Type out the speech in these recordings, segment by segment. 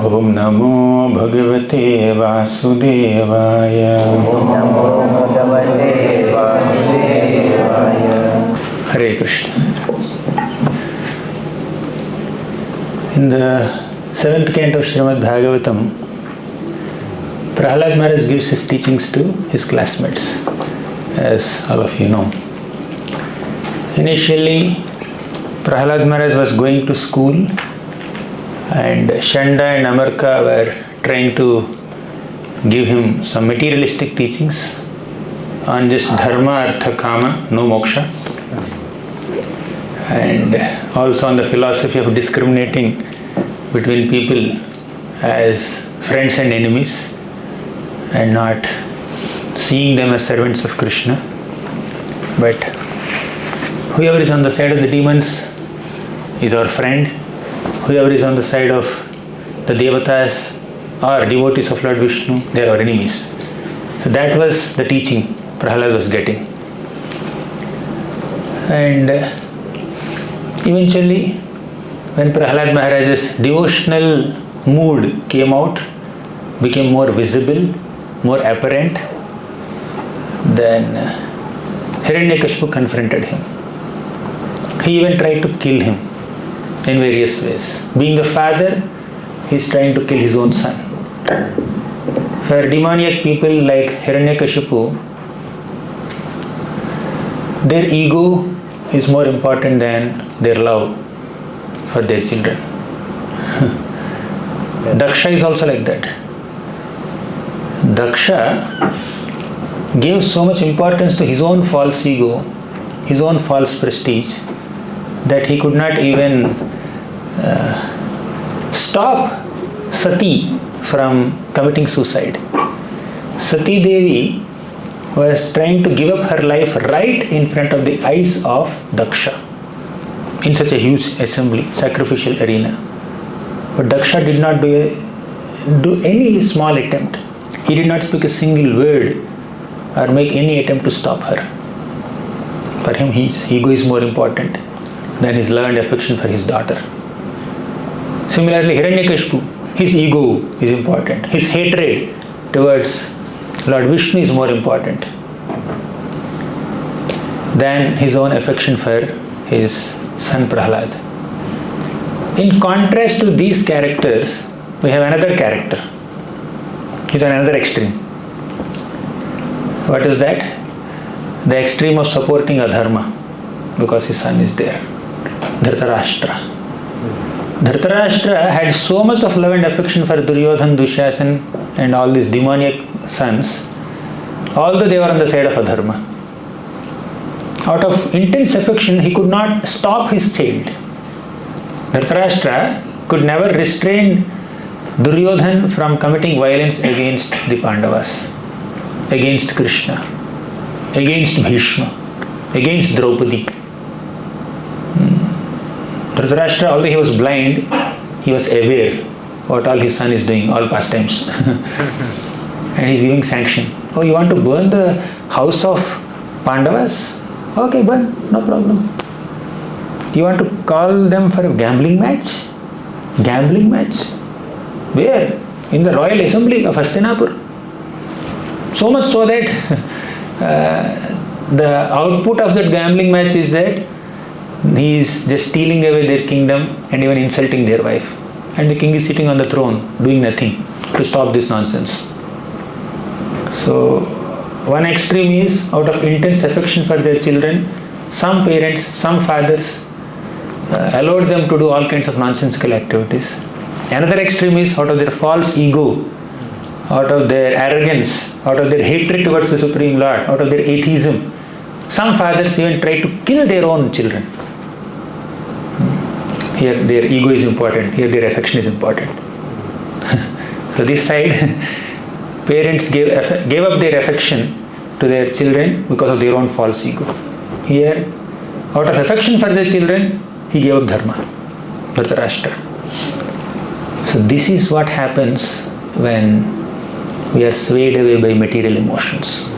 Om Namo Bhagavate Vasudevaya. Om Namo Bhagavate Vasudevaya. Hare Krishna. In the 7th canto of Srimad Bhagavatam, Prahlad Maharaj gives his teachings to his classmates, as all of you know. Initially, Prahlad Maharaj was going to school, and Shanda and Amarka were trying to give him some materialistic teachings on just dharma, artha, kama, no moksha, and also on the philosophy of discriminating between people as friends and enemies and not seeing them as servants of Krishna. But whoever is on the side of the demons is our friend. Whoever is on the side of the devatas or devotees of Lord Vishnu, they are our enemies. So that was the teaching Prahlad was getting. And eventually, when Prahlad Maharaj's devotional mood came out, became more visible, more apparent, then Hiranyakashipu confronted him. He even tried to kill him in various ways. Being the father, he is trying to kill his own son. For demoniac people like Hiranyakashipu, their ego is more important than their love for their children. Daksha is also like that. Daksha gave so much importance to his own false ego, his own false prestige, that he could not even stop Sati from committing suicide. Sati Devi was trying to give up her life right in front of the eyes of Daksha in such a huge assembly, sacrificial arena. But Daksha did not do any small attempt. He did not speak a single word or make any attempt to stop her. For him, his ego is more important than his love and affection for his daughter. Similarly, Hiranyakashipu, his ego is important. His hatred towards Lord Vishnu is more important than his own affection for his son Prahlad. In contrast to these characters, we have another character. He's on another extreme. What is that? The extreme of supporting adharma because his son is there. Dhritarashtra. Dhritarashtra had so much of love and affection for Duryodhan, Dushasan and all these demoniac sons, although they were on the side of adharma. Out of intense affection, he could not stop his child. Dhritarashtra could never restrain Duryodhan from committing violence against the Pandavas, against Krishna, against Bhishma, against Draupadi. Dhritarashtra, although he was blind, he was aware what all his son is doing, all pastimes. And he is giving sanction. Oh, you want to burn the house of Pandavas? Okay, burn, no problem. You want to call them for a gambling match? Gambling match? Where? In the royal assembly of Hastinapur. So much so that the output of that gambling match is that he is just stealing away their kingdom and even insulting their wife. And the king is sitting on the throne doing nothing to stop this nonsense. So, one extreme is out of intense affection for their children, some parents, some fathers allowed them to do all kinds of nonsensical activities. Another extreme is out of their false ego, out of their arrogance, out of their hatred towards the Supreme Lord, out of their atheism. Some fathers even try to kill their own children. Here their ego is important, here their affection is important. So this side, parents gave up their affection to their children because of their own false ego. Here, out of affection for their children, he gave up dharma, Dhritarashtra. So this is what happens when we are swayed away by material emotions.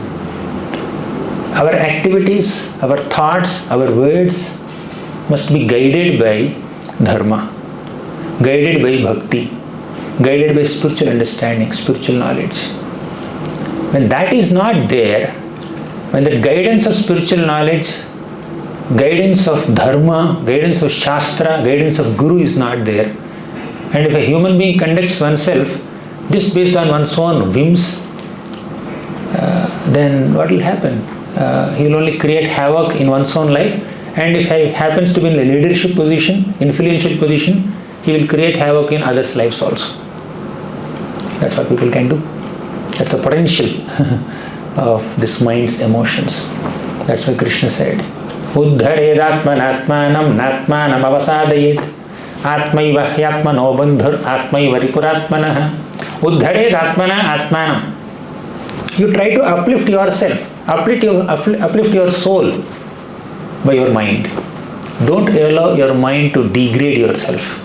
Our activities, our thoughts, our words must be guided by dharma, guided by bhakti, guided by spiritual understanding, spiritual knowledge. When that is not there, when the guidance of spiritual knowledge, guidance of dharma, guidance of shastra, guidance of guru is not there, and if a human being conducts oneself just based on one's own whims, then what will happen? He will only create havoc in one's own life, and if he happens to be in a leadership position, influential position, he will create havoc in others' lives also. That's what people can do. That's the potential of this mind's emotions. That's why Krishna said, Uddharedatmanatmanam natmanam avasadayet atmaiva hyatmano bandhur atmaiva rikuratmanah. Uddharedatmana atmanam. You try to uplift yourself, uplift your soul by your mind. Don't allow your mind to degrade yourself.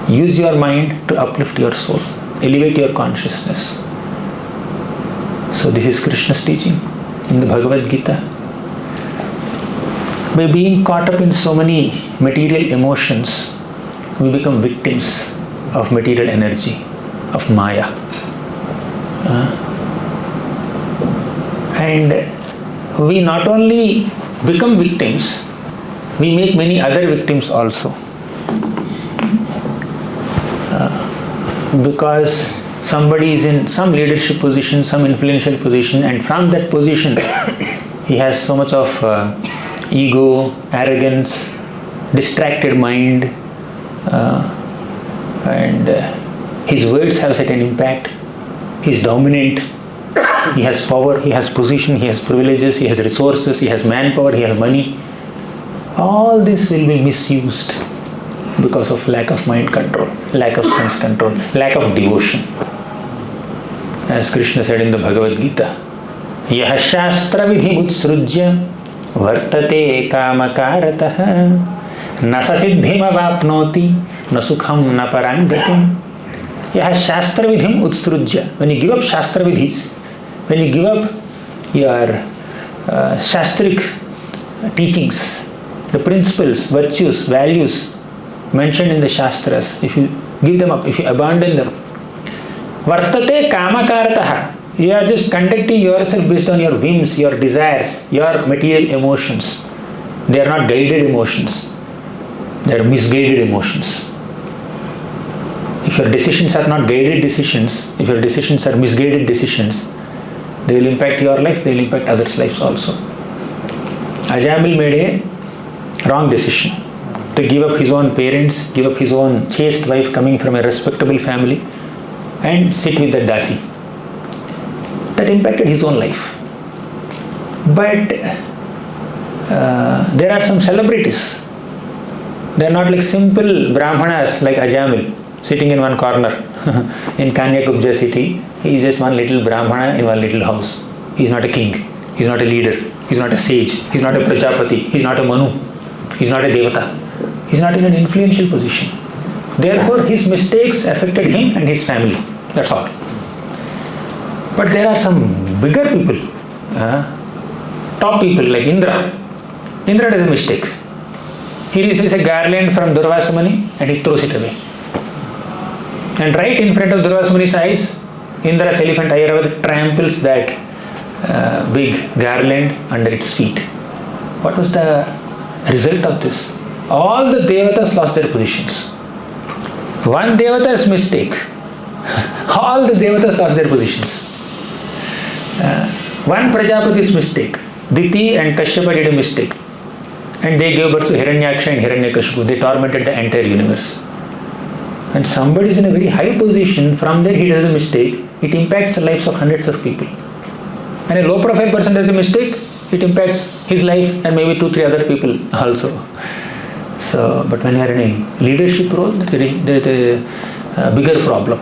Use your mind to uplift your soul, elevate your consciousness. So this is Krishna's teaching in the Bhagavad Gita. By being caught up in so many material emotions, we become victims of material energy, of Maya. And we not only become victims, we make many other victims also. Because somebody is in some leadership position, some influential position, and from that position he has so much of ego, arrogance, distracted mind, and his words have certain impact. He is dominant, he has power, he has position, he has privileges, he has resources, he has manpower, he has money. All this will be misused because of lack of mind control, lack of sense control, lack of devotion. As Krishna said in the Bhagavad Gita, Yaha shastra vidhi utsrujya vartate kamakaratah na sasiddhim avapnoti na sukham na parangatim. Yaha shastra vidhim utsrujya. When you give up shastra vidhis, when you give up your shastric teachings, the principles, virtues, values mentioned in the Shastras, if you give them up, if you abandon them, vartate kamakaratah, you are just conducting yourself based on your whims, your desires, your material emotions. They are not guided emotions, they are misguided emotions. If your decisions are not guided decisions, if your decisions are misguided decisions, they will impact your life, they will impact others' lives also. Ajamil made a wrong decision to give up his own parents, give up his own chaste wife coming from a respectable family and sit with that dasi. That impacted his own life. But there are some celebrities. They are not like simple brahmanas like Ajamil sitting in one corner in Kanyakubja city. He is just one little brahmana in one little house. He is not a king, he is not a leader, he is not a sage, he is not a prajapati, he is not a manu, he is not a devata. He is not in an influential position. Therefore, his mistakes affected him and his family. That's all. But there are some bigger people, top people like Indra. Indra does a mistake. He receives a garland from Durvasa Muni and he throws it away. And right in front of Durvasa Muni's eyes, Indra's elephant Ayurveda tramples that big garland under its feet. What was the result of this? All the devatas lost their positions. One devata's mistake, all the devatas lost their positions. One Prajapati's mistake, Diti and Kashyapa did a mistake, and they gave birth to Hiranyaksha and Hiranyakashipu. They tormented the entire universe. And somebody is in a very high position, from there he does a mistake, it impacts the lives of hundreds of people. And a low profile person does a mistake, it impacts his life and maybe 2-3 other people also. So, but when you are in a leadership role, there is a bigger problem.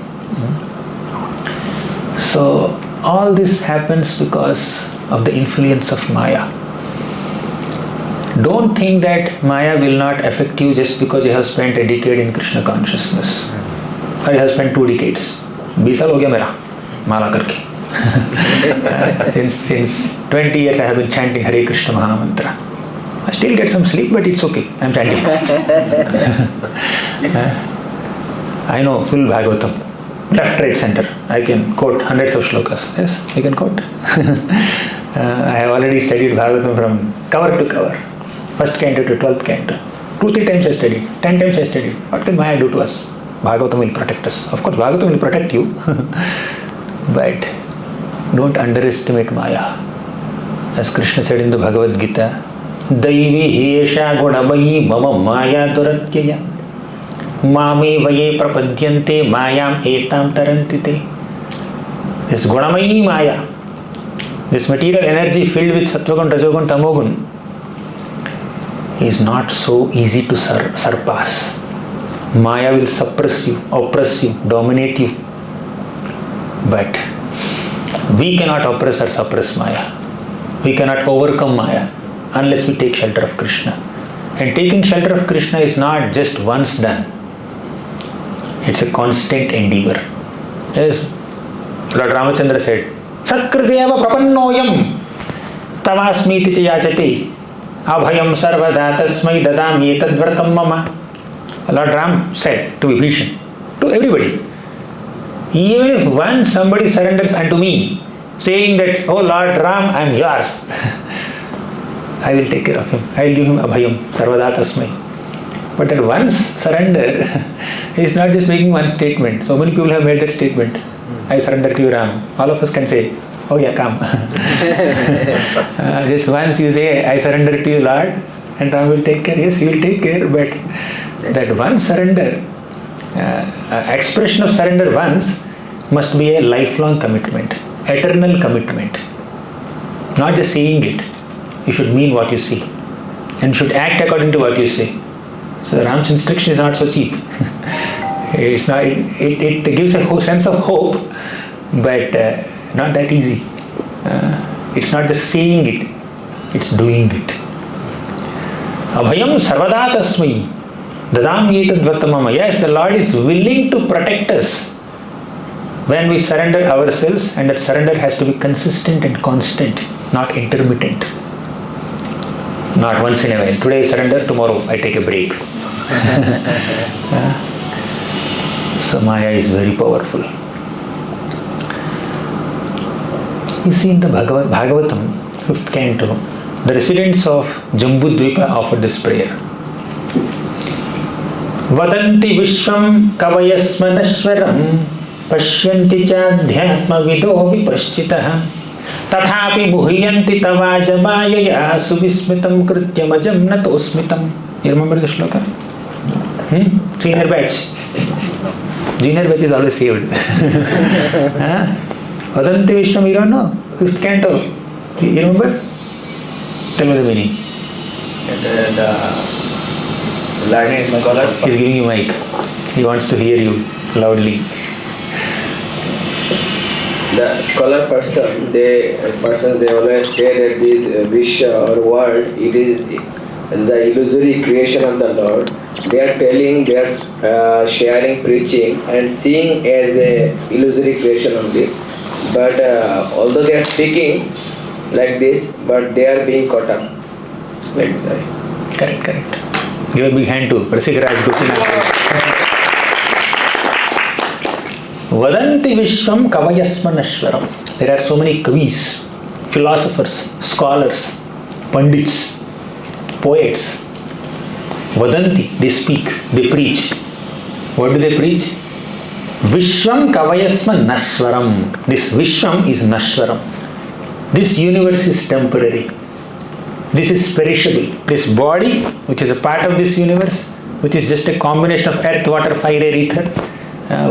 So, all this happens because of the influence of Maya. Don't think that Maya will not affect you just because you have spent a decade in Krishna consciousness. Or you have spent 2 decades. 20 साल हो गया मेरा माला करके. Since 20 years I have been chanting Harekrishna Maha Mantra. I still get some sleep, but it's okay. I'm chanting. I know full Bhagavatam, left, right, center. I can quote hundreds of shlokas. Yes, I can quote. I have already studied Bhagavatam from cover to cover. First canto to 12th canto. 2-3 times I studied. 10 times I studied. What can Maya do to us? Bhagavatam will protect us. Of course, Bhagavatam will protect you. But don't underestimate Maya. As Krishna said in the Bhagavad Gita, Daivi hesha gunamayi mama maya duratyaya mame vaye prapadyante mayam etam tarantite. This gunamayi Maya, this material energy filled with sattvagun, rajogun, tamogun, is not so easy to surpass. Maya will suppress you, oppress you, dominate you. But we cannot oppress or suppress Maya. We cannot overcome Maya unless we take shelter of Krishna. And taking shelter of Krishna is not just once done. It's a constant endeavor. Yes, Lord Ramachandra said, Satkriteva prapannoyam tavasmiti chayachati abhayam sarvada tasmai dadam etadvratam mama. Lord Ram said to Vibhishan, to everybody, even if once somebody surrenders unto me, saying that, oh Lord Ram, I am yours, I will take care of him. I will give him abhayam, sarvada tasmai. But that once surrender is not just making one statement. So many people have made that statement. I surrender to you, Ram. All of us can say, oh yeah, come. Just once you say, I surrender to you, Lord, and Ram will take care. Yes, he will take care, but that one surrender, expression of surrender once, must be a lifelong commitment, eternal commitment. Not just saying it. You should mean what you say and should act according to what you say. So Ram's instruction is not so cheap. It's not. It gives a sense of hope, but not that easy. It's not just saying it; it's doing it. Abhayam sarvada tasmai dadam etadvartamama. Yes, the Lord is willing to protect us when we surrender ourselves, and that surrender has to be consistent and constant, not intermittent. Not once in a while. Today I surrender, tomorrow I take a break. So Maya is very powerful. You see in the Bhagavatam, 5th canto, the residents of Jambudvipa offered this prayer. Vadanti Vishwam Kavayasmanashwaram Pashyanti Chadhyatma Vido Vipaschitaha Tathapi Muhyanti Tavajamaya Subhismitam Krityamajam Natosmitam. You remember the shloka? Senior batch. Junior batch is always saved. Vadanti Vishwam, you don't know? 5th canto. You remember? Tell me the meaning. The learned scholar. He's giving you mic. He wants to hear you loudly. The scholar person, they always say that this Vishya or world, it is the illusory creation of the Lord. They are telling, they are sharing, preaching and seeing as a illusory creation only. But although they are speaking like this, but they are being caught up. Correct. Give a big hand to Rasikaraj Gopinath. Vadanti Vishwam Kavayasmanashwaram. There are so many kavis, philosophers, scholars, pandits, poets. Vadanti, they speak, they preach. What do they preach? Vishwam Kavayasmanashwaram. This Vishwam is Nashwaram. This universe is temporary. This is perishable. This body, which is a part of this universe, which is just a combination of earth, water, fire, air, ether,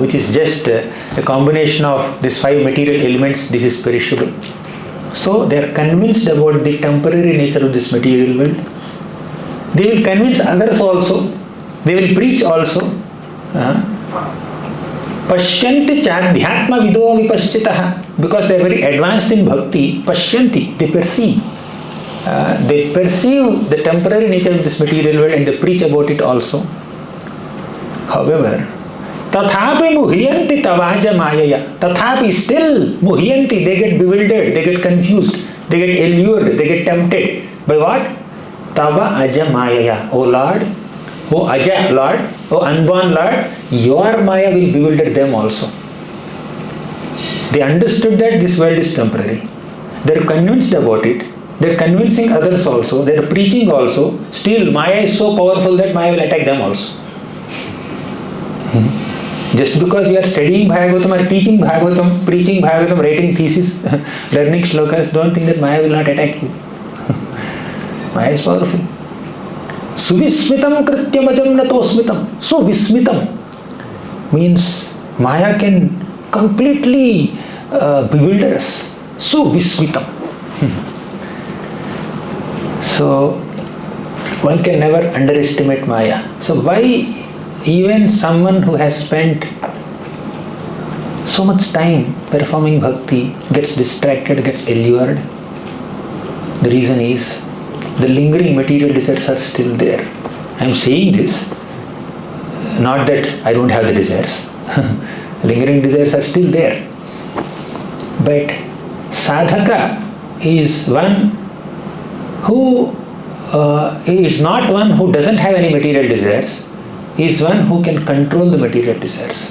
which is just a combination of these 5 material elements, this is perishable. So they are convinced about the temporary nature of this material world. They will convince others also. They will preach also. Pashyanti chadhyatma vido vipaschitaha. Because they are very advanced in bhakti, pashyanti, they perceive. They perceive the temporary nature of this material world and they preach about it also. However, tathapi muhyanti tavaja mayaya. Tathapi, still muhyanti, they get bewildered, they get confused, they get allured, they get tempted. By what? Tava aja mayaya. O Lord, Oh Aja Lord, oh unborn Lord, your Maya will bewilder them also. They understood that this world is temporary. They are convinced about it. They are convincing others also. They are preaching also. Still, Maya is so powerful that Maya will attack them also. Just because you are studying Bhagavatam or teaching Bhagavatam, preaching Bhagavatam, writing thesis, learning shlokas, don't think that Maya will not attack you. Maya is powerful. Suvismitam krityamajam natosmitam. So vismitam means Maya can completely bewilder us. So vismitam. So one can never underestimate Maya. So why even someone who has spent so much time performing bhakti gets distracted, gets allured? The reason is the lingering material desires are still there. I am saying this, not that I don't have the desires. Lingering desires are still there. But sadhaka is one who is not one who doesn't have any material desires, is one who can control the material desires,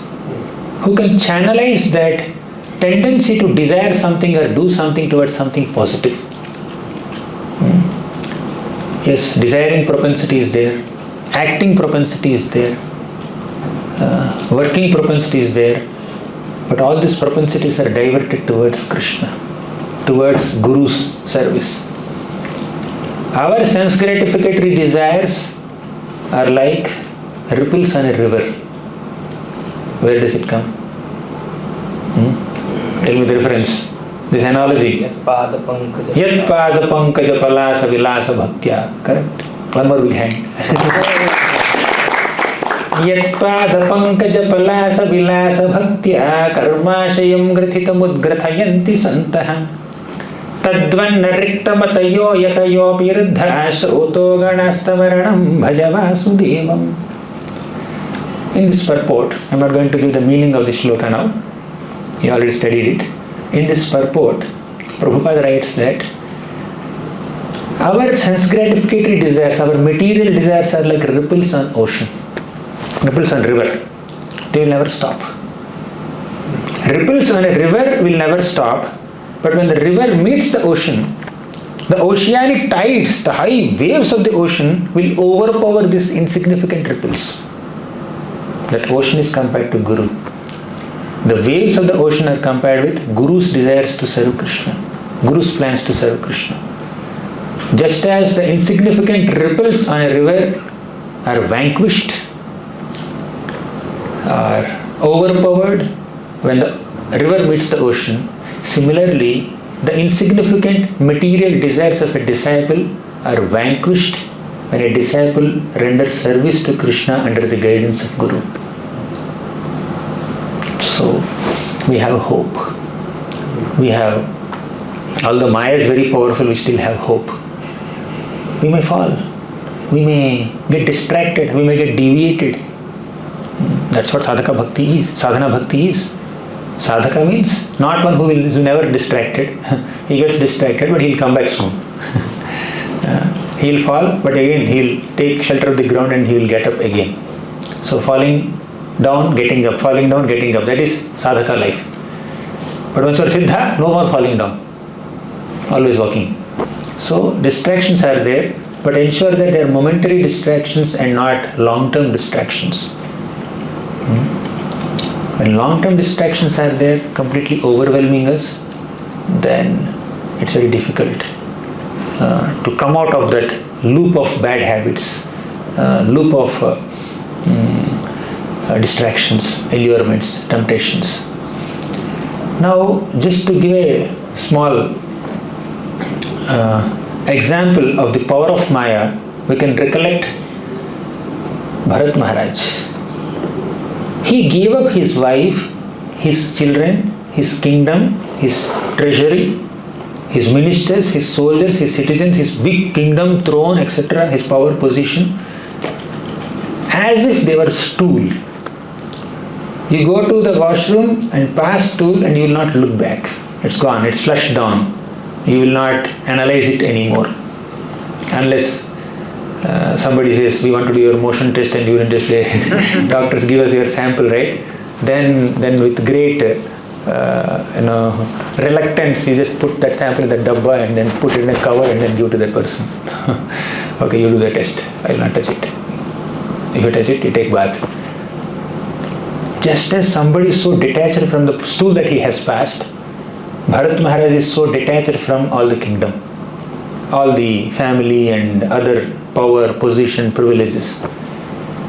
who can channelize that tendency to desire something or do something towards something positive. Yes, desiring propensity is there, acting propensity is there, working propensity is there, but all these propensities are diverted towards Krishna, towards Guru's service. Our sense gratificatory desires are like ripples on a river. Where does it come? Tell me the reference. This analogy. Yat pada pankaja palasa vilasa bhaktya. Correct. One more big hand. Yat pada pankaja palasa vilasa bhaktya karmashayam grathitam udgrathayanti santaha tadvanna riktamatayo yatayo piruddha shroto ganastavaranam bhajavasudevam. In this purport, I am not going to give the meaning of the shloka now. You already studied it. In this purport, Prabhupada writes that our sense gratificatory desires, our material desires are like ripples on ocean, ripples on river. They will never stop. Ripples on a river will never stop, but when the river meets the oceanic tides, the high waves of the ocean will overpower these insignificant ripples. That ocean is compared to Guru. The waves of the ocean are compared with Guru's desires to serve Krishna, Guru's plans to serve Krishna. Just as the insignificant ripples on a river are vanquished, are overpowered when the river meets the ocean, similarly, the insignificant material desires of a disciple are vanquished when a disciple renders service to Krishna under the guidance of Guru. So, we have hope. We have, although Maya is very powerful, we still have hope. We may fall. We may get distracted. We may get deviated. That's what sadhaka bhakti is. Sadhana bhakti is. Sadhaka means not one who is never distracted. He gets distracted, but he'll come back soon. He'll fall, but again he'll take shelter of the ground and he will get up again. So falling down, getting up, falling down, getting up. That is sadhaka life. But once you are siddha, no more falling down. Always walking. So distractions are there, but ensure that they are momentary distractions and not long-term distractions. When long-term distractions are there, completely overwhelming us, then it's very difficult to come out of that loop of bad habits, loop of distractions, allurements, temptations. Now, just to give a small example of the power of Maya, we can recollect Bharat Maharaj. He gave up his wife, his children, his kingdom, his treasury, his ministers, his soldiers, his citizens, his big kingdom, throne, etc., his power position, as if they were stool. You go to the washroom and pass stool and you will not look back. It's gone, it's flushed down. You will not analyze it anymore. Unless somebody says, we want to do your motion test and urine test, doctors give us your sample, right? Then with great reluctance, you just put that sample in the dabba and then put it in a cover and then give to that person. Okay, you do the test, I will not touch it. If you touch it, you take bath. Just as somebody is so detached from the stool that he has passed, Bharat Maharaj is so detached from all the kingdom, all the family and other power, position, privileges.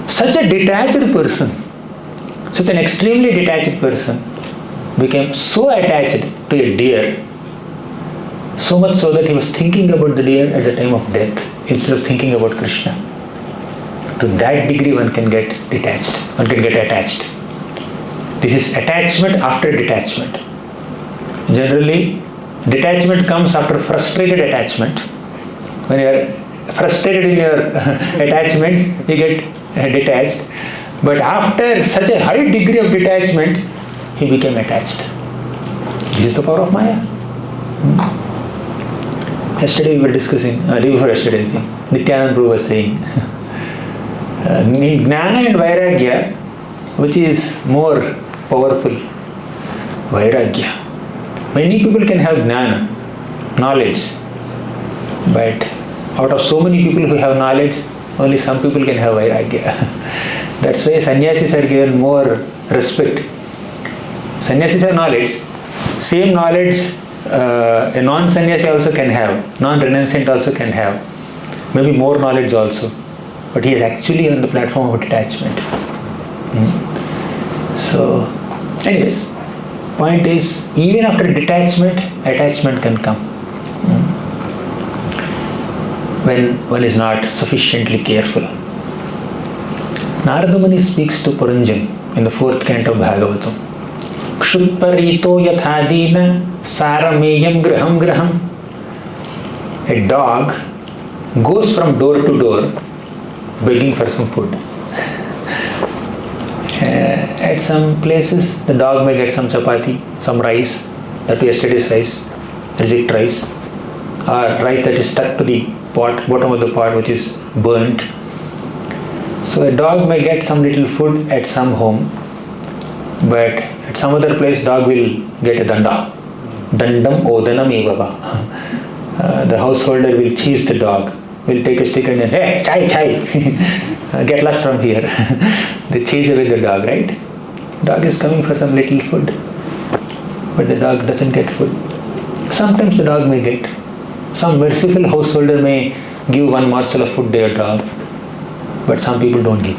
Such a detached person, such an extremely detached person became so attached to a deer, so much so that he was thinking about the deer at the time of death instead of thinking about Krishna. To that degree one can get detached, one can get attached. This is attachment after detachment. Generally, detachment comes after frustrated attachment. When you are frustrated in your attachments, you get detached. But after such a high degree of detachment, he became attached. This is the power of Maya. Yesterday we were discussing, day before yesterday I think, Nityananda Prabhu was saying, in Jnana and Vairagya, which is more powerful? Vairagya. Many people can have Jnana, knowledge, but out of so many people who have knowledge, only some people can have Vairagya. That's why sannyasis are given more respect. Sannyasis have knowledge, same knowledge a non-sannyasi also can have, non-renunciant also can have, maybe more knowledge also, but he is actually on the platform of detachment. So, anyways, point is, even after detachment, attachment can come when one is not sufficiently careful. Narada Muni speaks to Puranjan in the 4th canto of Bhagavatam. Kshutparito yathadina sarameyam graham graham. A dog goes from door to door begging for some food. At some places, the dog may get some chapati, some rice, that yesterday's rice, reject rice, or rice that is stuck to the pot, bottom of the pot, which is burnt. So a dog may get some little food at some home, but at some other place, dog will get a danda. Dandam odanam evava. The householder will chase the dog, will take a stick and then, hey, chai, chai, get lost from here. They chase away the dog, right? Dog is coming for some little food, but the dog doesn't get food. Sometimes the dog may get. Some merciful householder may give one morsel of food to a dog, but some people don't give.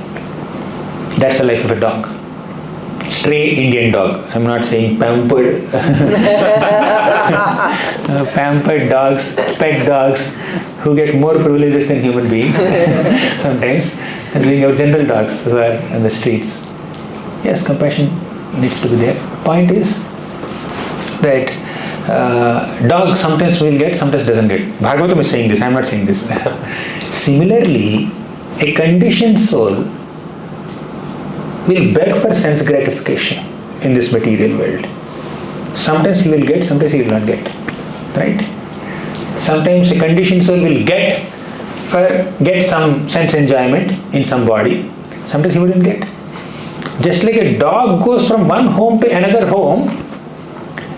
That's the life of a dog. Stray Indian dog. I'm not saying pampered. Pampered dogs, pet dogs, who get more privileges than human beings sometimes, and being our general dogs who are on the streets. Yes, compassion needs to be there. Point is that dog sometimes will get, sometimes doesn't get. Bhagavatam is saying this, I'm not saying this. Similarly, a conditioned soul will beg for sense gratification in this material world. Sometimes he will get, sometimes he will not get. Right? Sometimes a conditioned soul will get some sense enjoyment in some body. Sometimes he wouldn't get. Just like a dog goes from one home to another home,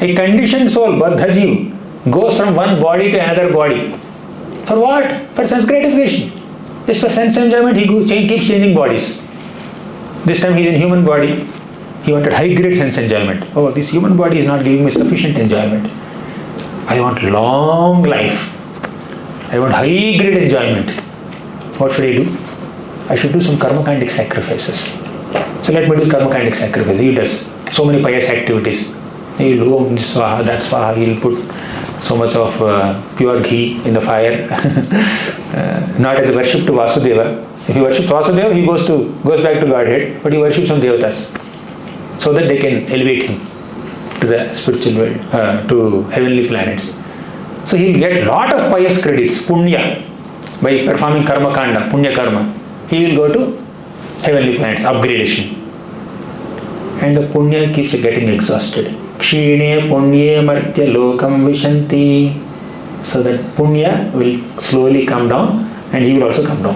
a conditioned soul, Baddhajiv, goes from one body to another body. For what? For sense gratification. Just for sense enjoyment, he keeps changing bodies. This time he is in human body. He wanted high grade sense enjoyment. Oh, this human body is not giving me sufficient enjoyment. I want long life. I want high grade enjoyment. What should I do? I should do some karmakandic sacrifices. So let me do karmakandic sacrifice. He does so many pious activities. He will do this swaha, that swaha. He will put so much of pure ghee in the fire. Not as a worship to Vasudeva. If he worships Vasudeva, he goes back to Godhead, but he worships some devatas, so that they can elevate him to the spiritual world, to heavenly planets. So he will get lot of pious credits, punya, by performing karma kanda, punya karma. He will go to heavenly planets, upgradation. And the punya keeps getting exhausted. Kshine punye martya lokam vishanti. So that punya will slowly come down and he will also come down.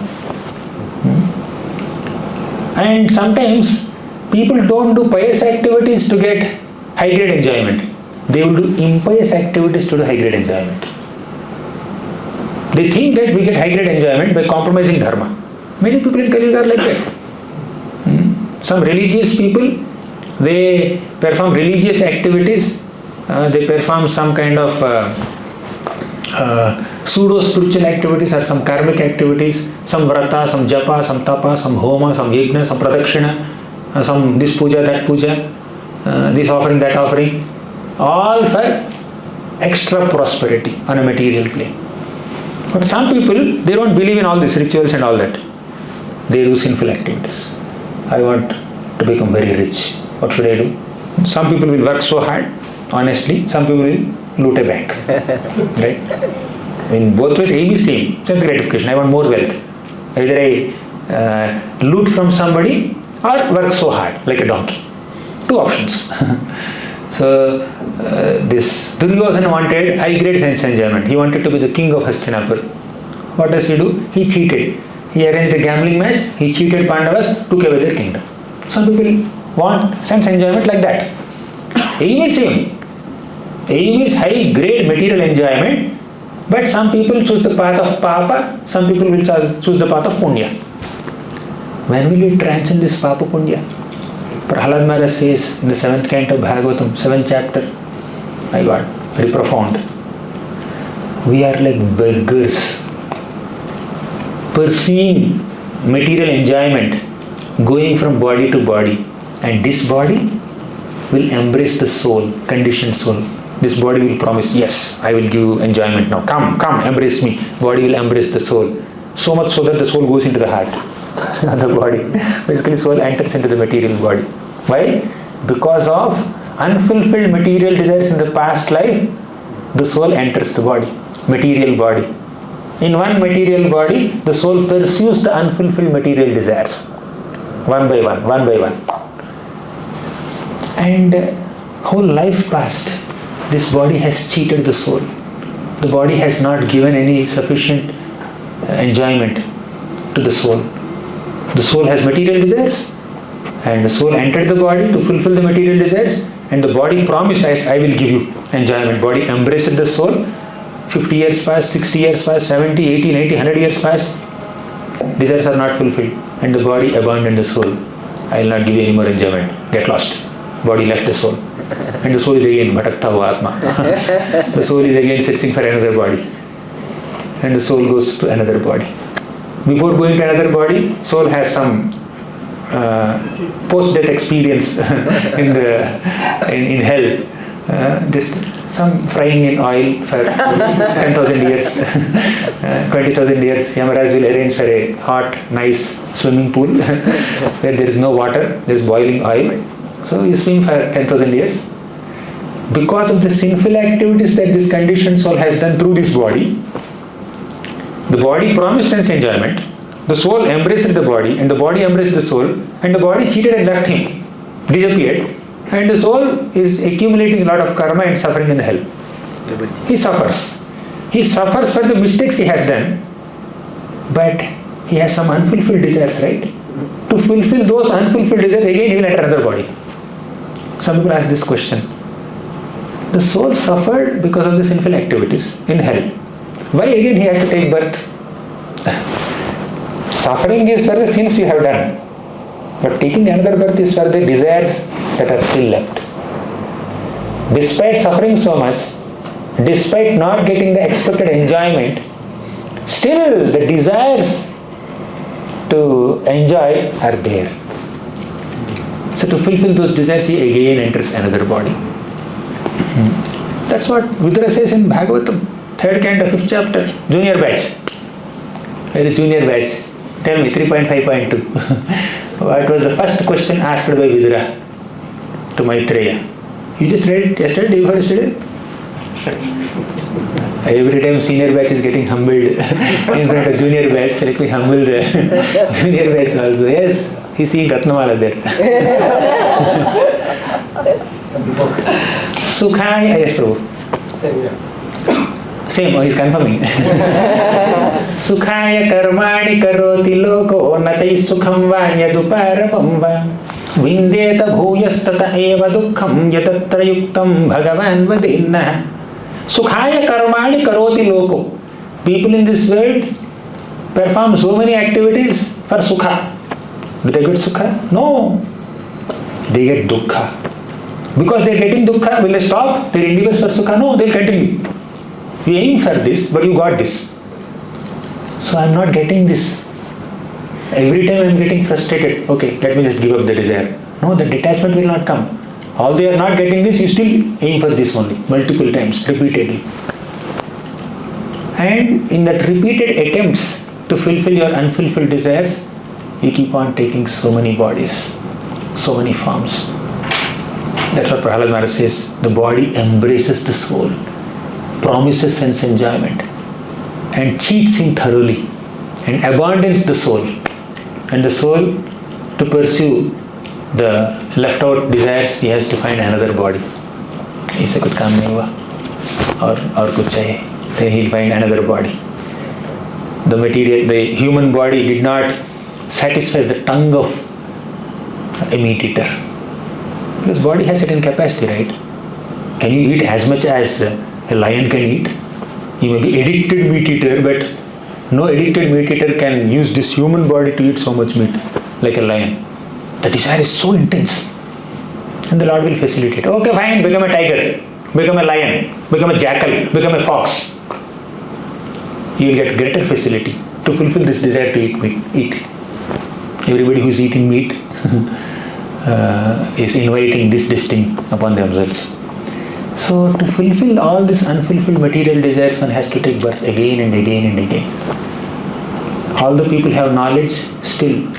And sometimes people don't do pious activities to get high grade enjoyment. They will do impious activities to do high grade enjoyment. They think that we get high grade enjoyment by compromising dharma. Many people in Kali Yuga are like that. Some religious people, they perform religious activities, they perform some kind of pseudo-spiritual activities or some karmic activities, some vrata, some japa, some tapa, some homa, some yajna, some pradakshina, some this puja, that puja, this offering, that offering, all for extra prosperity on a material plane. But some people, they don't believe in all these rituals and all that. They do sinful activities. I want to become very rich. What should I do? Some people will work so hard, honestly. Some people will loot a bank. Right? In both ways, aim is same. Sense gratification. I want more wealth. Either I loot from somebody or work so hard, like a donkey. Two options. So, this Duryodhana wanted high-grade sense enjoyment. He wanted to be the king of Hastinapur. What does he do? He cheated. He arranged a gambling match. He cheated Pandavas, took away their kingdom. Some people want sense enjoyment like that. Aim is same. Aim is high-grade material enjoyment. But some people choose the path of Papa. Some people will choose the path of Punya. When will we transcend this Papa Punya? Prahlad Maharaj says in the 7th canto of Bhagavatam, 7th chapter, my God, very profound. We are like beggars, pursuing material enjoyment, going from body to body. And this body will embrace the soul, conditioned soul. This body will promise, yes, I will give you enjoyment now. Come, embrace me. Body will embrace the soul. So much so that the soul goes into the heart, not the body. Basically, soul enters into the material body. Why? Because of unfulfilled material desires in the past life, the soul enters the body, material body. In one material body, the soul pursues the unfulfilled material desires, one by one. And whole life past, this body has cheated the soul. The body has not given any sufficient enjoyment to the soul. The soul has material desires, and the soul entered the body to fulfill the material desires, and the body promised, I will give you enjoyment. Body embraced the soul. 50 years passed, 60 years passed, 70, 80, 90, 100 years passed. Desires are not fulfilled, and the body abandoned the soul. I will not give you any more enjoyment. Get lost. Body left the soul. And the soul is again bhatakta hua atma. The soul is again searching for another body. And the soul goes to another body. Before going to another body, soul has some post-death experience in hell. Just some frying in oil for 10,000 years, 20,000 years. Yamaraj will arrange for a hot, nice swimming pool where there is no water, there is boiling oil. So you swim for 10,000 years. Because of the sinful activities that this conditioned soul has done through this body, the body promised sense enjoyment, the soul embraced the body, and the body embraced the soul, and the body cheated and left him, disappeared, and the soul is accumulating a lot of karma and suffering in hell. He suffers. He suffers for the mistakes he has done, but he has some unfulfilled desires, right? To fulfill those unfulfilled desires, again he will enter another body. Some people ask this question. The soul suffered because of the sinful activities in hell. Why again he has to take birth? Suffering is for the sins you have done. But taking another birth is for the desires that are still left. Despite suffering so much, despite not getting the expected enjoyment, still the desires to enjoy are there. So to fulfill those desires, he again enters another body. That's what Vidura says in Bhagavatam, 3rd canto, 5th chapter, junior batch. Where is junior batch? Tell me, 3.5.2. What was the first question asked by Vidura to Maitreya? You just read it yesterday, day before yesterday? Every time senior batch is getting humbled in front of junior batch, let me humble the junior batch also. Yes, he's seeing Ratnamala there. Sukhai, yes, Prabhu. Same, he's confirming. Sukhaya karmani karoti loko natai sukham vanyaduparamam va vindeta bhuyastata eva dukkham yatatra yuktam bhagavan vadinna. Sukhaya karmani karoti loko. People in this world perform so many activities for sukha. Do they get sukha? No. They get dukkha. Because they are getting dukkha, will they stop their endeavors for sukha? No, they will continue. You aim for this, but you got this. So I am not getting this. Every time I am getting frustrated. Okay, let me just give up the desire. No, the detachment will not come. Although you are not getting this, you still aim for this only, multiple times, repeatedly. And in that repeated attempts to fulfill your unfulfilled desires, you keep on taking so many bodies, so many forms. That's what Prahalad Maharaj says. The body embraces the soul, promises sense enjoyment, and cheats him thoroughly, and abandons the soul. And the soul, to pursue the left out desires, he has to find another body. Isse kuch kaam nahi hua, aur kuch chahiye. Then he'll find another body. The material, the human body did not satisfy the tongue of a meat eater. Because body has certain capacity, right? Can you eat as much as a lion can eat? You may be addicted meat eater, but no addicted meat eater can use this human body to eat so much meat like a lion. The desire is so intense. And the Lord will facilitate. Okay, fine, become a tiger, become a lion, become a jackal, become a fox. You will get greater facility to fulfill this desire to eat meat. Everybody who is eating meat is inviting this destiny upon themselves. So to fulfill all these unfulfilled material desires, one has to take birth again and again and again. All the people have knowledge, still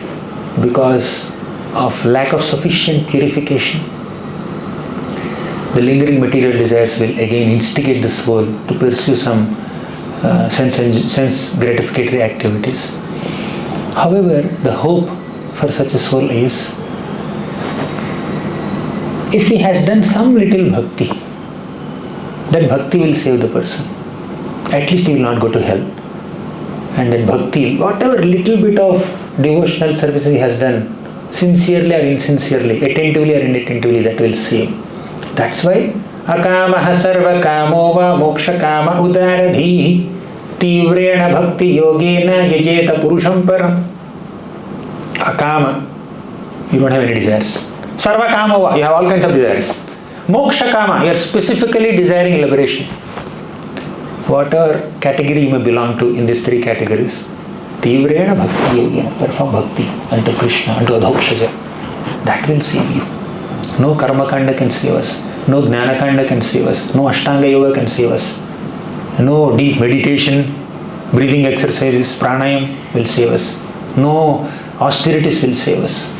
because of lack of sufficient purification, the lingering material desires will again instigate the soul to pursue some sense gratificatory activities. However, the hope for such a soul is, if he has done some little bhakti, that bhakti will save the person. At least he will not go to hell. And that bhakti, whatever little bit of devotional service he has done, sincerely or insincerely, attentively or inattentively, that will save. That's why akamaha sarva kamo va moksha kama udaradhi tivrena bhakti yogena yajeta purusham param. Akama, you don't have any desires. Sarva kama va, you have all kinds of desires. Moksha kama, you are specifically desiring liberation. Whatever category you may belong to in these three categories, tivrena bhakti yogena, perform bhakti unto Krishna, unto Adhokshaja. That will save you. No karma kanda can save us. No jnana kanda can save us. No ashtanga yoga can save us. No deep meditation, breathing exercises, pranayam will save us. No austerities will save us.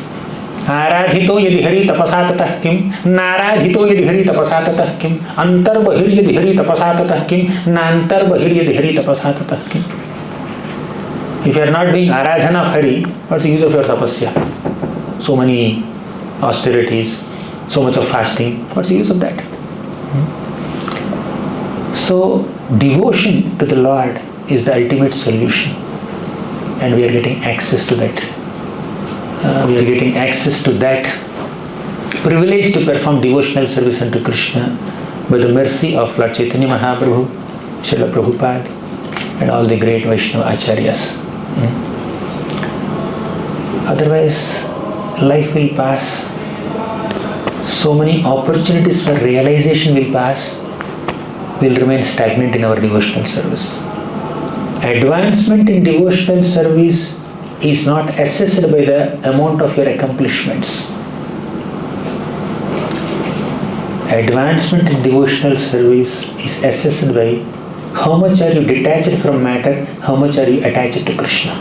आराधितो यदि हरि तपसा ततः किम, नाराधितो यदि हरि तपसा ततः किम, अंतर्बहिर यदि हरि तपसा ततः किम, नांतर्बहिर यदि हरि तपसा ततः किम. If you are not doing aradhana of Hari, what's the use of your tapasya? So many austerities, so much of fasting, what's the use of that? So devotion to the Lord is the ultimate solution, and we are getting access to that. We are getting access to that privilege to perform devotional service unto Krishna by the mercy of Lord Chaitanya Mahaprabhu, Srila Prabhupada, and all the great Vaishnava Acharyas. Otherwise, life will pass. So many opportunities for realization will pass. We will remain stagnant in our devotional service. Advancement in devotional service is not assessed by the amount of your accomplishments. Advancement in devotional service is assessed by how much are you detached from matter, how much are you attached to Krishna.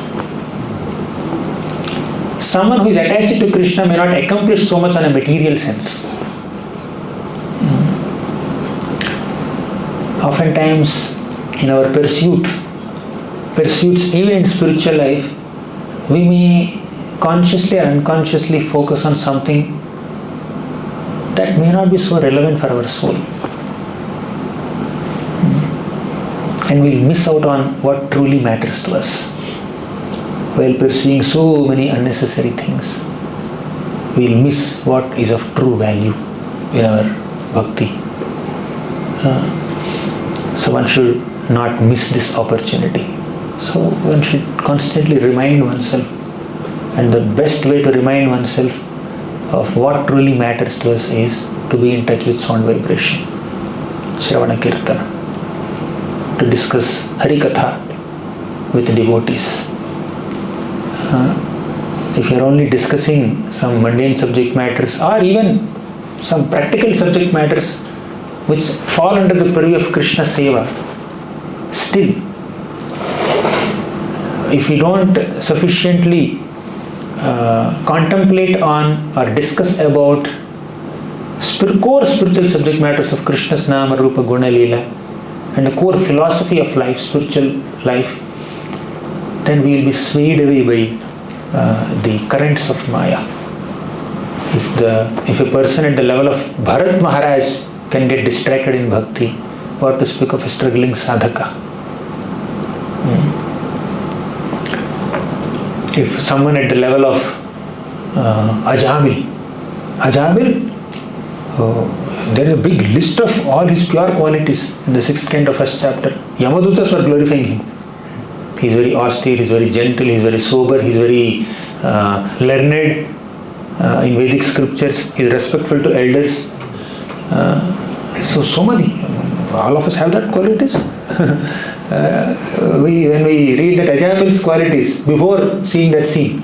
Someone who is attached to Krishna may not accomplish so much on a material sense. Oftentimes in our pursuits, even in spiritual life, we may consciously or unconsciously focus on something that may not be so relevant for our soul. and we'll miss out on what truly matters to us. While pursuing so many unnecessary things, we'll miss what is of true value in our bhakti. So one should not miss this opportunity. So one should constantly remind oneself, and the best way to remind oneself of what truly matters to us is to be in touch with sound vibration, Shravana Kirtana, to discuss Harikatha with devotees. If you are only discussing some mundane subject matters or even some practical subject matters which fall under the purview of Krishna Seva, still, if we don't sufficiently contemplate on or discuss about core spiritual subject matters of Krishna's Nama, Rupa, Guna, Leela, and the core philosophy of life, spiritual life, then we will be swayed away by the currents of Maya. If a person at the level of Bharat Maharaj can get distracted in bhakti, what to speak of a struggling sadhaka? If someone at the level of Ajamil, there is a big list of all his pure qualities in the 6th canto, 1st chapter. Yamadutas were glorifying him. He is very austere, he is very gentle, he is very sober, he is very learned in Vedic scriptures, he is respectful to elders. So many. All of us have that qualities. When we read that Ajamil's qualities, before seeing that scene,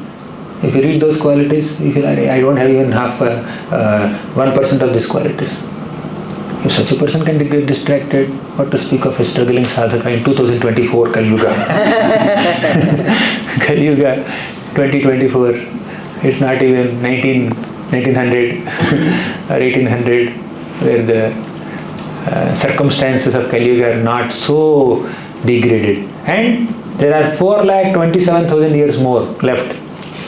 if you read those qualities, you feel, I don't have even half 1% of these qualities. If such a person can get distracted, what to speak of a struggling sadhaka in 2024 Kali Yuga. Kali Yuga 2024, it's not even 1900 or 1800, where the circumstances of Kali Yuga are not so degraded. And there are 4,27,000 years more left.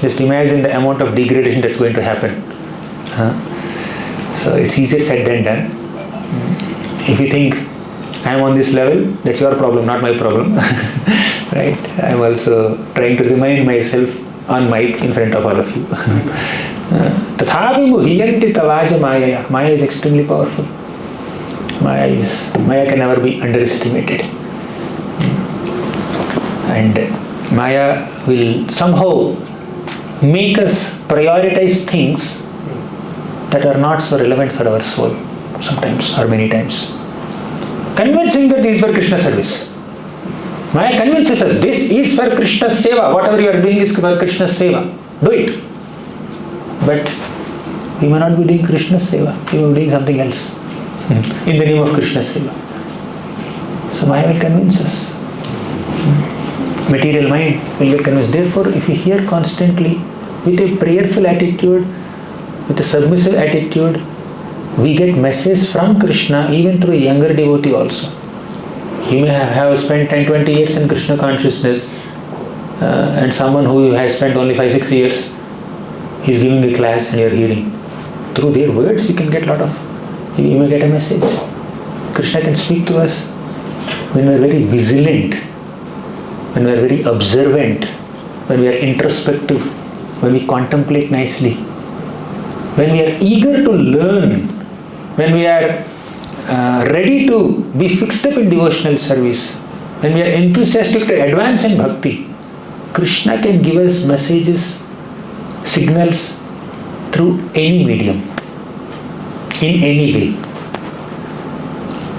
Just imagine the amount of degradation that's going to happen. So it's easier said than done. If you think I am on this level, that's your problem, not my problem. Right? I am also trying to remind myself on mic in front of all of you. Tathapi muhiyanti tavaja maya. Maya is extremely powerful. Maya can never be underestimated. And Maya will somehow make us prioritize things that are not so relevant for our soul, sometimes or many times. Convincing that this is for Krishna service. Maya convinces us this is for Krishna's seva. Whatever you are doing is for Krishna's seva. Do it. But we may not be doing Krishna's seva. We may be doing something else in the name of Krishna's seva. So Maya will convince us. Material mind will get convinced. Therefore, if we hear constantly with a prayerful attitude, with a submissive attitude, we get messages from Krishna even through a younger devotee also. You may have spent 10-20 years in Krishna consciousness, and someone who has spent only 5-6 years, he is giving a class and you are hearing. Through their words you can get you may get a message. Krishna can speak to us when we are very vigilant, when we are very observant, when we are introspective, when we contemplate nicely, when we are eager to learn, when we are ready to be fixed up in devotional service, when we are enthusiastic to advance in bhakti. Krishna can give us messages, signals through any medium, in any way.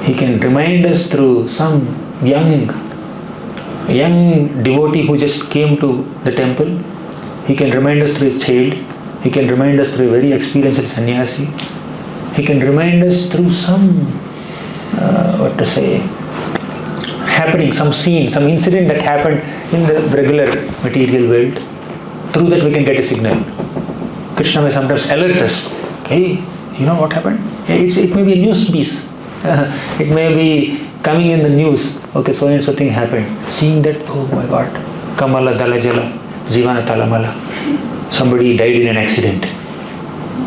He can remind us through some young devotee who just came to the temple. He can remind us through his child. He can remind us through a very experienced sannyasi. He can remind us through some, happening, some scene, some incident that happened in the regular material world. Through that we can get a signal. Krishna may sometimes alert us. Hey, you know what happened? It may be a news piece. It may be coming in the news. Okay, so and so thing happened. Seeing that, oh my God, Kamala Dalajala, Jivana Talamala. Somebody died in an accident.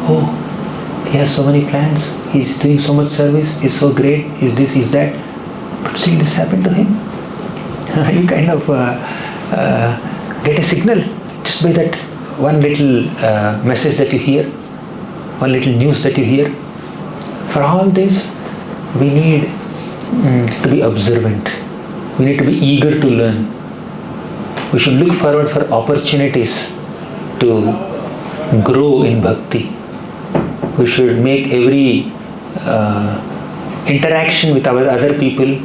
Oh, he has so many plans. He's doing so much service. He's so great. He's this, he's that. But still this happened to him. You kind of get a signal just by that one little message that you hear, one little news that you hear. For all this, we need to be observant. We need to be eager to learn. We should look forward for opportunities to grow in bhakti. We should make every interaction with our other people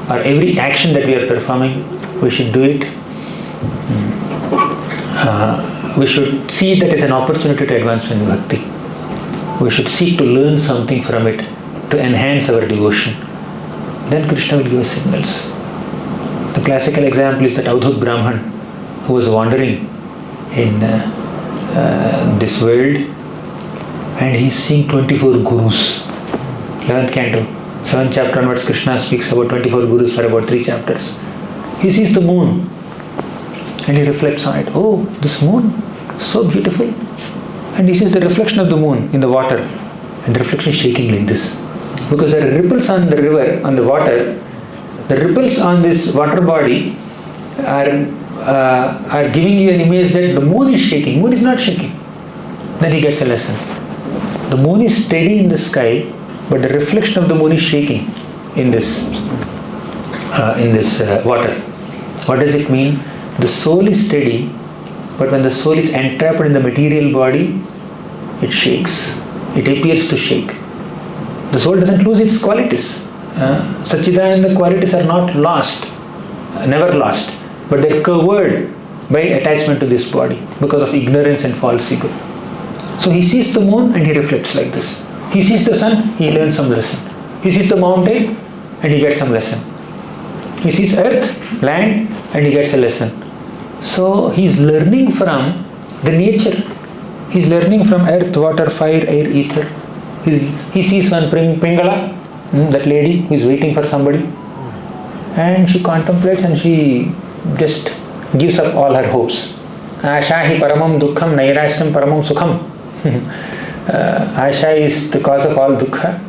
or every action that we are performing, we should do it. We should see that as an opportunity to advance in bhakti. We should seek to learn something from it to enhance our devotion. Then Krishna will give us signals. The classical example is that Avadhut Brahman who was wandering in this world, and he is seeing 24 gurus. 11th canto, 7th chapter onwards, Krishna speaks about 24 gurus for about 3 chapters. He sees the moon and he reflects on it. Oh, this moon, so beautiful. And he sees the reflection of the moon in the water, and the reflection is shaking like this. Because there are ripples on the river, on the water. The ripples on this water body are giving you an image that the moon is shaking. Moon is not shaking. Then he gets a lesson. The moon is steady in the sky, but the reflection of the moon is shaking in this water. What does it mean? The soul is steady, but when the soul is entrapped in the material body, it shakes. It appears to shake. The soul doesn't lose its qualities. Satchidananda qualities are not lost, never lost, but they're covered by attachment to this body because of ignorance and false ego. So he sees the moon and he reflects like this. He sees the sun, he learns some lesson. He sees the mountain and he gets some lesson. He sees earth, land, and he gets a lesson. So he is learning from the nature. He is learning from earth, water, fire, air, ether. He sees one Pingala, that lady who is waiting for somebody, and she contemplates and she just gives up all her hopes. Asha hi paramam dukkham nairasyam paramam sukham. Asha is the cause of all dukkha,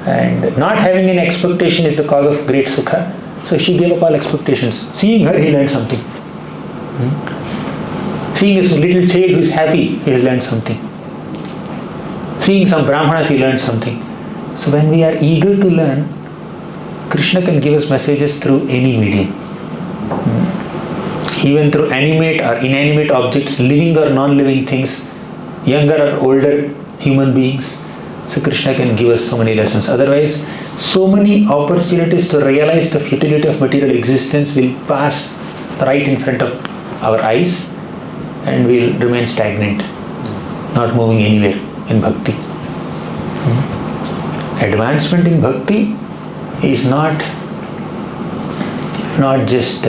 and not having an expectation is the cause of great sukha. So she gave up all expectations. Seeing her, he learned something. Seeing this little child who is happy, he has learned something. Seeing some brahmanas, he learned something. So when we are eager to learn, Krishna can give us messages through any medium. Even through animate or inanimate objects, living or non-living things, younger or older human beings. So Krishna can give us so many lessons. Otherwise, so many opportunities to realize the futility of material existence will pass right in front of our eyes, and we'll remain stagnant, not moving anywhere in bhakti. Advancement in bhakti is not just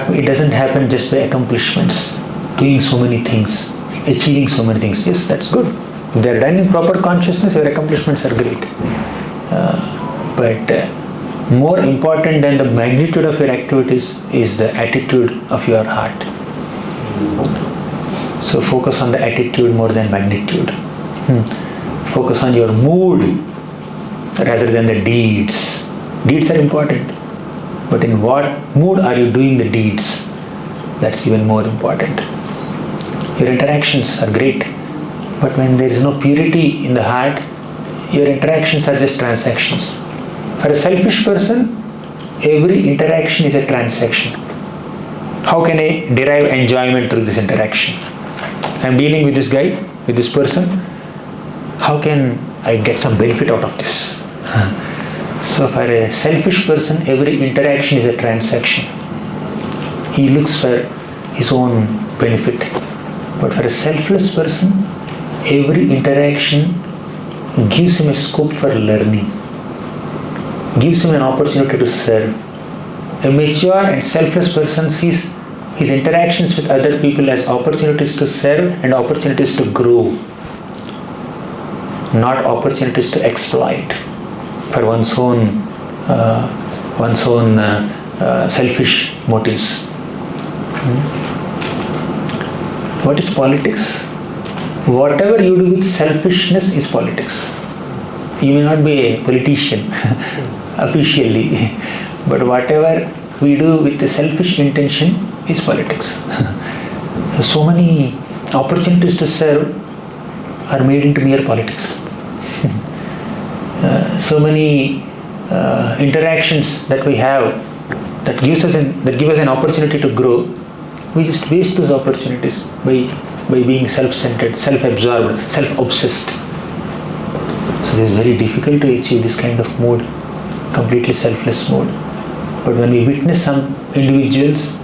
it doesn't happen just by accomplishments, doing so many things, achieving so many things. Yes, that's good. If they are done in proper consciousness, your accomplishments are great. But more important than the magnitude of your activities is the attitude of your heart. So focus on the attitude more than magnitude. Focus on your mood rather than the deeds. Deeds are important, but in what mood are you doing the deeds? That's even more important. Your interactions are great, but when there is no purity in the heart, your interactions are just transactions. For a selfish person, every interaction is a transaction. How can I derive enjoyment through this interaction? I am dealing with this guy, with this person. How can I get some benefit out of this? So for a selfish person, every interaction is a transaction. He looks for his own benefit. But for a selfless person, every interaction gives him a scope for learning, gives him an opportunity to serve. A mature and selfless person sees his interactions with other people as opportunities to serve and opportunities to grow, not opportunities to exploit for one's own selfish motives. What is politics? Whatever you do with selfishness is politics. You may not be a politician. officially. But whatever we do with the selfish intention is politics. So many opportunities to serve are made into mere politics. So many interactions that we have that give us an opportunity to grow, we just waste those opportunities by being self-centered, self-absorbed, self-obsessed. So it is very difficult to achieve this kind of mode, completely selfless mode. But when we witness some individuals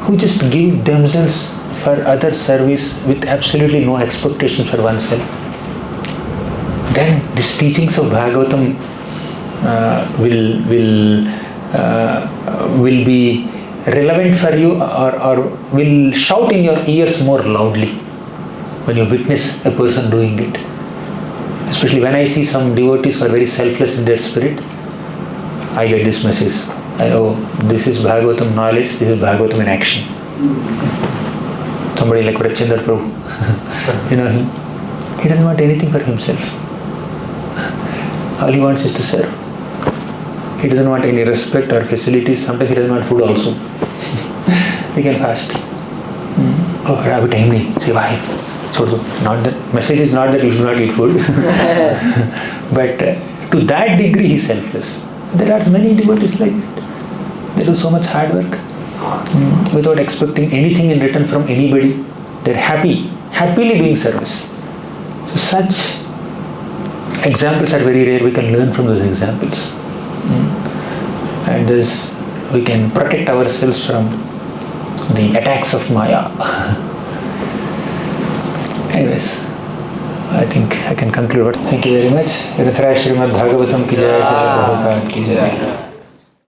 who just give themselves for other service with absolutely no expectations for oneself, then these teachings of Bhagavatam will be relevant for you, or will shout in your ears more loudly when you witness a person doing it. Especially when I see some devotees who are very selfless in their spirit, I get this message. This is Bhagavatam knowledge, this is Bhagavatam in action. Somebody like Rachendra Prabhu, you know him, he doesn't want anything for himself. All he wants is to serve. He doesn't want any respect or facilities. Sometimes he doesn't want food also. We can fast. Abhi time nahi. Say why? Not that message is not that you should not eat food, but to that degree he is selfless. There are many devotees like that. They do so much hard work without expecting anything in return from anybody. They're happily doing service. So such examples are very rare. We can learn from those examples, and thus we can protect ourselves from the attacks of Maya. Anyways, I think I can conclude. Thank you very much. Srimad Bhagavatam ki jai, Prabhupada ki jai.